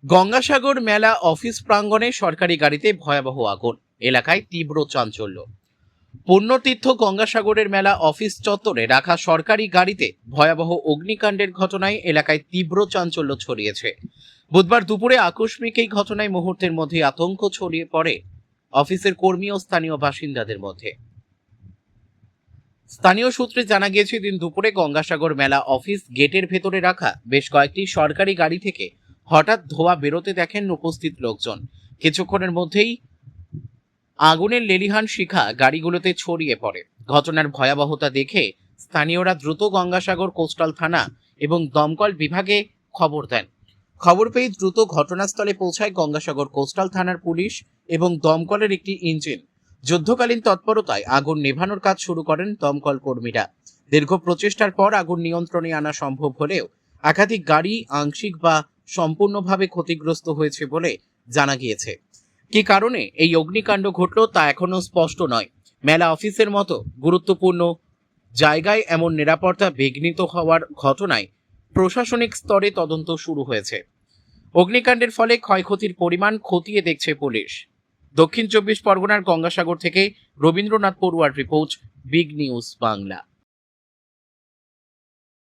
গঙ্গাসাগর মেলা অফিস প্রাঙ্গণে সরকারি গাড়িতে ভয়াবহ আগুন, এলাকায় তীব্র চাঞ্চল্য। পুণ্যতীর্থ গঙ্গাসাগরের মেলা অফিস চত্বরে রাখা সরকারি গাড়িতে ভয়াবহ অগ্নিকাণ্ডের ঘটনায় এলাকায় তীব্র চাঞ্চল্য ছড়িয়েছে। বুধবার দুপুরে আকস্মিক এই ঘটনায় মুহূর্তের মধ্যে আতঙ্ক ছড়িয়ে পড়ে অফিসের কর্মী ও স্থানীয় বাসিন্দাদের মধ্যে। স্থানীয় সূত্রে জানা গিয়েছে, দিন দুপুরে গঙ্গাসাগর মেলা অফিস গেটের ভেতরে রাখা বেশ কয়েকটি সরকারি গাড়ি থেকে হঠাৎ ধোঁয়া বেরোতে দেখেন উপস্থিত লোকজন। কিছুক্ষণের মধ্যেই আগুনের লেলিহান শিখা গাড়িগুলোতে ছড়িয়ে পড়ে। ঘটনার ভয়াবহতা দেখে স্থানীয়রা দ্রুত গঙ্গাসাগর কোস্টাল থানা এবং দমকল বিভাগে খবর দেন। খবর পেয়ে দ্রুত ঘটনাস্থলে পৌঁছায় গঙ্গাসাগর কোস্টাল থানার পুলিশ এবং দমকলের একটি ইঞ্জিন। যুদ্ধকালীন তৎপরতায় আগুন নেভানোর কাজ শুরু করেন দমকল কর্মীরা। দীর্ঘ প্রচেষ্টার পর আগুন নিয়ন্ত্রণে আনা সম্ভব হলেও একাধিক গাড়ি আংশিক বা সম্পূর্ণভাবে ক্ষতিগ্রস্ত হয়েছে বলে জানা গিয়েছে। কি কারণে এই অগ্নিকাণ্ড ঘটল তা এখনো স্পষ্ট নয়। মেলা অফিসের মতো গুরুত্বপূর্ণ জায়গায় এমন নিরাপত্তা বিঘ্নিত হওয়ার ঘটনায় প্রশাসনিক স্তরে তদন্ত শুরু হয়েছে। অগ্নিকাণ্ডের ফলে ক্ষয়ক্ষতির পরিমাণ খতিয়ে দেখছে পুলিশ। দক্ষিণ 24 পরগনার গঙ্গাসাগর থেকে রবীন্দ্রনাথ পড়ুয়ার রিপোর্ট, বিগ নিউজ বাংলা।